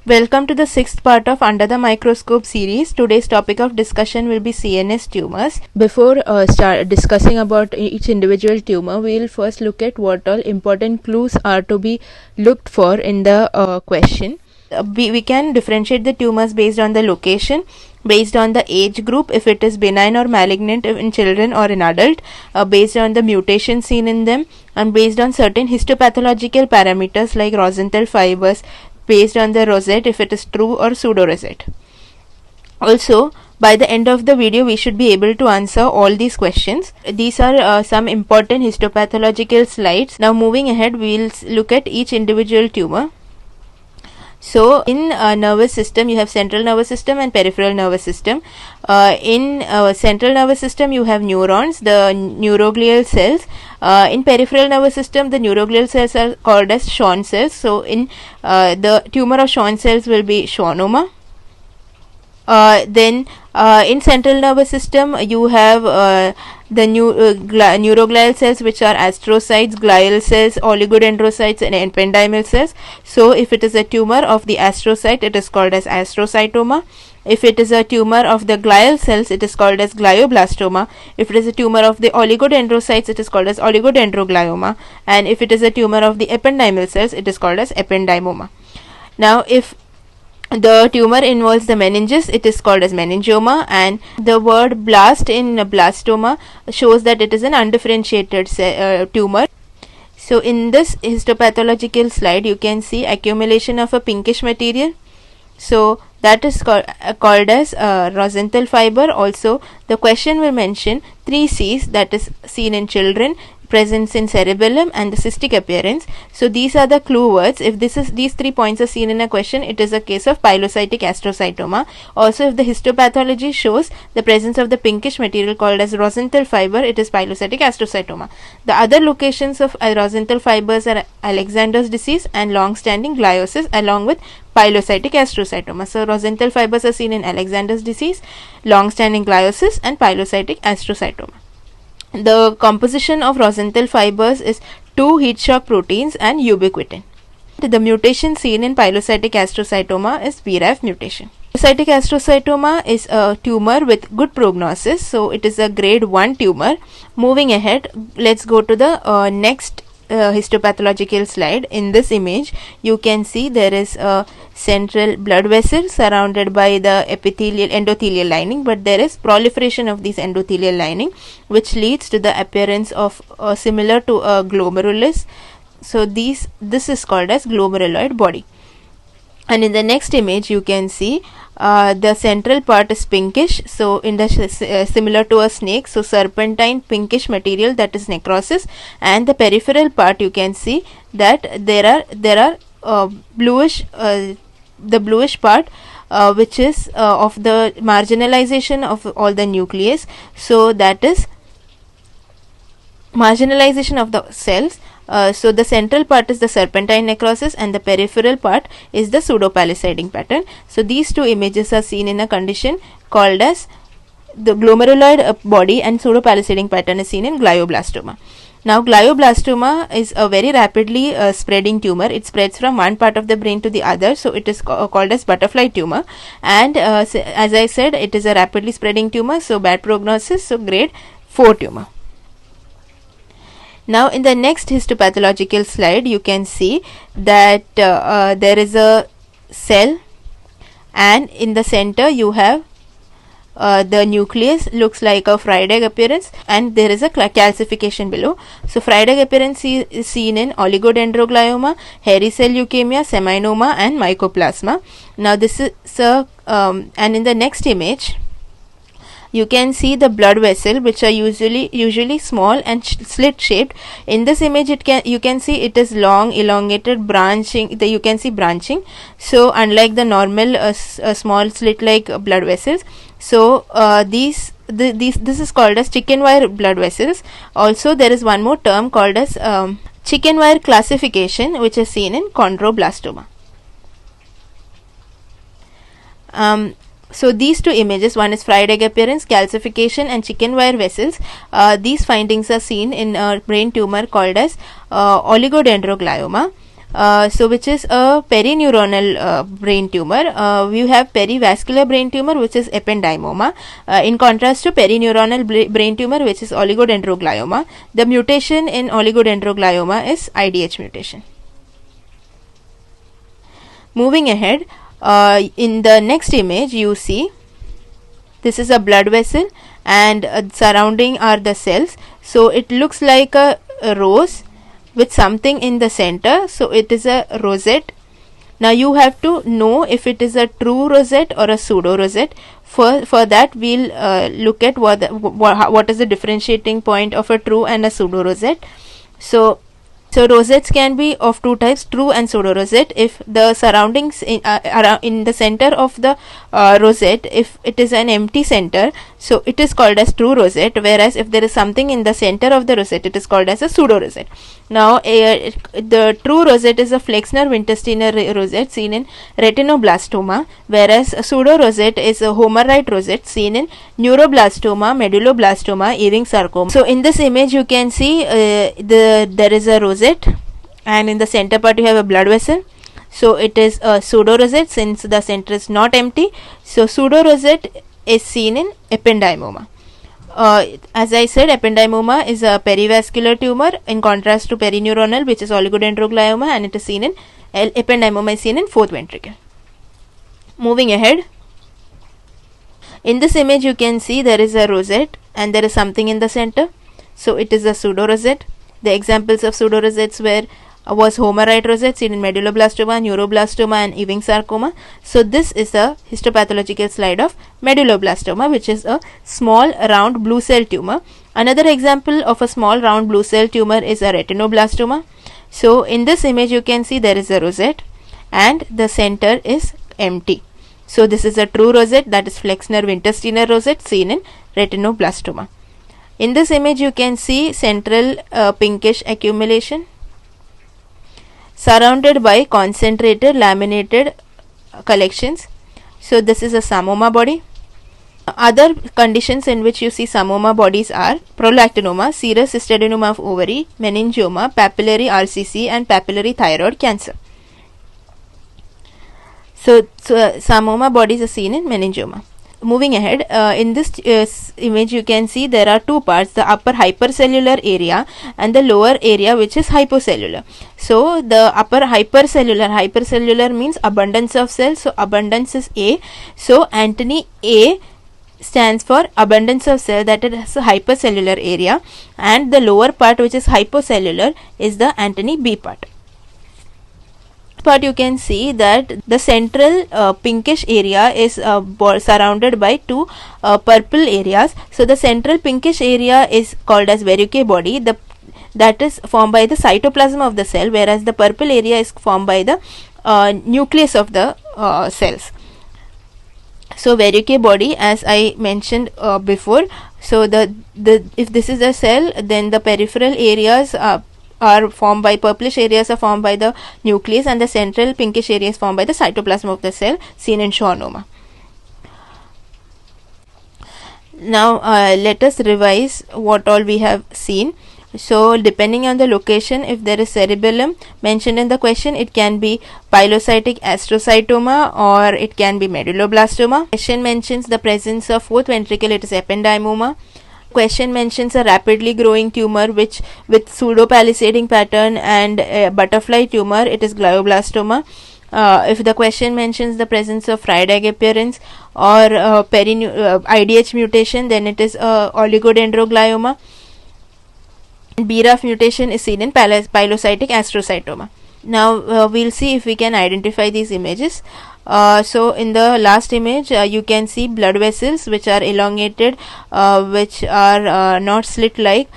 Welcome to the sixth part of Under the Microscope series. Today's topic of discussion will be CNS tumors. Before start discussing about each individual tumor, we will first look at what all important clues are to be looked for in the question. We can differentiate the tumors based on the location, based on the age group, if it is benign or malignant in children or in adult, based on the mutation seen in them, and based on certain histopathological parameters like Rosenthal fibers, based on the rosette if it is true or pseudo rosette. Also, by the end of the video we should be able to answer all these questions. These are some important histopathological slides. Now moving ahead, we will look at each individual tumor. So in nervous system you have central nervous system and peripheral nervous system. In central nervous system you have neurons, the neuroglial cells. In peripheral nervous system the neuroglial cells are called as Schwann cells. So in the tumor of Schwann cells will be schwannoma. Then in central nervous system you have the neuroglial cells, which are astrocytes, glial cells, oligodendrocytes and ependymal cells. So if it is a tumor of the astrocyte, it is called as astrocytoma. If it is a tumor of the glial cells, it is called as glioblastoma. If it is a tumor of the oligodendrocytes, it is called as oligodendroglioma. And if it is a tumor of the ependymal cells, it is called as ependymoma. Now if the tumor involves the meninges, it is called as meningioma, and the word blast in blastoma shows that it is an undifferentiated tumor. So in this histopathological slide you can see accumulation of a pinkish material. So that is called as Rosenthal fiber. Also the question will mention 3 C's, that is seen in children, presence in cerebellum and the cystic appearance. So these are the clue words. If these 3 points are seen in a question, it is a case of pilocytic astrocytoma. Also if the histopathology shows the presence of the pinkish material called as Rosenthal fiber, it is pilocytic astrocytoma. The other locations of Rosenthal fibers are Alexander's disease and long-standing gliosis along with pilocytic astrocytoma. So Rosenthal fibers are seen in Alexander's disease, long-standing gliosis and pilocytic astrocytoma. The composition of Rosenthal fibers is 2 heat shock proteins and ubiquitin. The mutation seen in pilocytic astrocytoma is BRAF mutation. Pilocytic astrocytoma is a tumor with good prognosis, so it is a grade 1 tumor. Moving ahead, let's go to the next histopathological slide. In this image you can see there is a central blood vessel surrounded by the endothelial lining, but there is proliferation of this endothelial lining which leads to the appearance of similar to a glomerulus. So this is called as glomeruloid body. And in the next image you can see the central part is pinkish, so in the similar to a snake, so serpentine pinkish material, that is necrosis. And the peripheral part you can see that there are bluish, the bluish part which is of the marginalization of all the nucleus, so that is marginalization of the cells. So the central part is the serpentine necrosis and the peripheral part is the pseudopalisading pattern. So these 2 images are seen in a condition called as the glomeruloid body, and pseudopalisading pattern is seen in glioblastoma. Now glioblastoma is a very rapidly spreading tumor. It spreads from one part of the brain to the other, so it is called as butterfly tumor. And as I said, it is a rapidly spreading tumor, so bad prognosis, so grade 4 tumor. Now in the next histopathological slide you can see that there is a cell, and in the center you have the nucleus, looks like a fried egg appearance, and there is a calcification below. So fried egg appearance is seen in oligodendroglioma, hairy cell leukemia, seminoma and mycoplasma. Now this is and in the next image you can see the blood vessel, which are usually small and slit shaped. In this image you can see it is long, elongated, branching. You can see branching. So unlike the normal small slit like blood vessels, so this is called as chicken wire blood vessels. Also there is one more term called as chicken wire classification, which is seen in chondroblastoma. So these 2 images, one is fried egg appearance, calcification and chicken wire vessels. These findings are seen in a brain tumor called as oligodendroglioma. So which is a perineuronal brain tumor. We have perivascular brain tumor, which is ependymoma, in contrast to perineuronal brain tumor, which is oligodendroglioma. The mutation in oligodendroglioma is IDH mutation. Moving ahead, in the next image you see this is a blood vessel, and surrounding are the cells. So it looks like a rose with something in the center, so it is a rosette. Now you have to know if it is a true rosette or a pseudo rosette. For that we'll look at what is the differentiating point of a true and a pseudo rosette. So rosettes can be of two types, true and pseudo rosette. If the surroundings in the center of the rosette, if it is an empty center, so it is called as true rosette, whereas if there is something in the center of the rosette, it is called as a pseudo rosette. Now the true rosette is a Flexner-Wintersteiner rosette seen in retinoblastoma, whereas a pseudo rosette is a Homerite rosette seen in neuroblastoma, medulloblastoma, Ewing sarcoma. So in this image you can see there is a rosette, and in the center part you have a blood vessel. So it is a pseudo rosette since the center is not empty. So pseudo rosette is seen in ependymoma. As I said, ependymoma is a perivascular tumor in contrast to perineuronal, which is oligodendroglioma, and it is seen in ependymoma is seen in fourth ventricle. Moving ahead, in this image you can see there is a rosette and there is something in the center, so it is a pseudo rosette. The examples of pseudo rosettes was Homerite rosette seen in medulloblastoma, neuroblastoma, and Ewing sarcoma. So this is a histopathological slide of medulloblastoma, which is a small round blue cell tumor. Another example of a small round blue cell tumor is a retinoblastoma. So in this image you can see there is a rosette and the center is empty. So this is a true rosette, that is Flexner-Wintersteiner rosette seen in retinoblastoma. In this image you can see central pinkish accumulation surrounded by concentrated laminated collections. So this is a Psammoma body. Other conditions in which you see Psammoma bodies are prolactinoma, serous cystadenoma of ovary, meningioma, papillary RCC, and papillary thyroid cancer. So Psammoma bodies are seen in meningioma. Moving ahead, in this image you can see there are two parts, the upper hypercellular area and the lower area which is hypocellular. So the upper hypercellular means abundance of cells, so abundance is A. So antony A stands for abundance of cell, that is a hypercellular area, and the lower part which is hypocellular is the antony B part. Part you can see that the central pinkish area is surrounded by two purple areas. So the central pinkish area is called as verrucate body, that is formed by the cytoplasm of the cell, whereas the purple area is formed by the nucleus of the cells. So verrucate body, as I mentioned before, so if this is a cell, then the peripheral areas are formed by purplish areas are formed by the nucleus, and the central pinkish area is formed by the cytoplasm of the cell seen in schwannoma. Now let us revise what all we have seen. So depending on the location, if there is cerebellum mentioned in the question, it can be pilocytic astrocytoma or it can be medulloblastoma. Question mentions the presence of fourth ventricle, it is ependymoma. Question mentions a rapidly growing tumor with pseudo-palisading pattern and a butterfly tumor, it is glioblastoma. If the question mentions the presence of fried egg appearance or IDH mutation, then it is oligodendroglioma. BRAF mutation is seen in pilocytic astrocytoma. Now we'll see if we can identify these images. So in the last image you can see blood vessels which are elongated, which are not slit like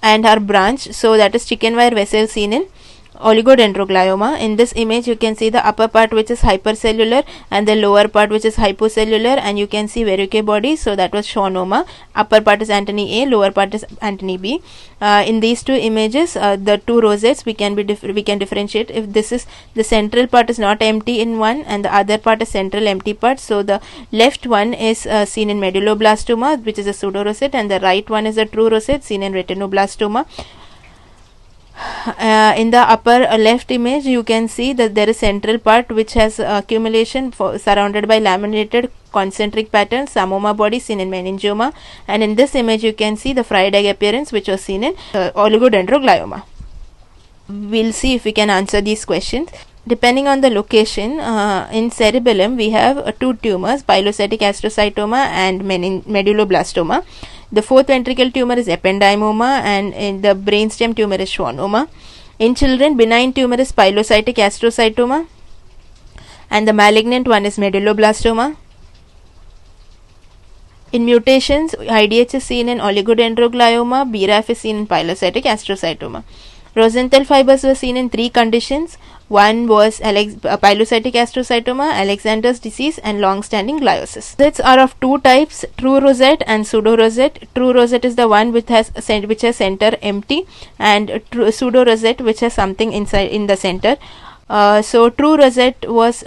and are branched, so that is chicken wire vessel seen in oligodendroglioma. In this image you can see the upper part which is hypercellular and the lower part which is hypocellular, and you can see verrucate body, so that was schwannoma. Upper part is antony A, lower part is antony B. In these two images, the two rosettes we can differentiate if this is the central part is not empty in one and the other part is central empty part. So the left one is seen in medulloblastoma, which is a pseudo rosette, and the right one is a true rosette seen in retinoblastoma. In the upper left image you can see that there is central part which has accumulation surrounded by laminated concentric patterns, psammoma body seen in meningioma, and in this image you can see the fried egg appearance which was seen in oligodendroglioma. We'll see if we can answer these questions. Depending on the location, in cerebellum we have two tumors, pilocytic astrocytoma and medulloblastoma. The fourth ventricle tumor is ependymoma, and in the brainstem tumor is schwannoma. In children, benign tumor is pilocytic astrocytoma, and the malignant one is medulloblastoma. In mutations, IDH is seen in oligodendroglioma, BRAF is seen in pilocytic astrocytoma. Rosenthal fibers were seen in three conditions. One was pilocytic astrocytoma, Alexander's disease, and long-standing gliosis. Rosettes are of two types: true rosette and pseudo rosette. True rosette is the one which has center empty, and pseudo rosette which has something inside in the center. So true rosette was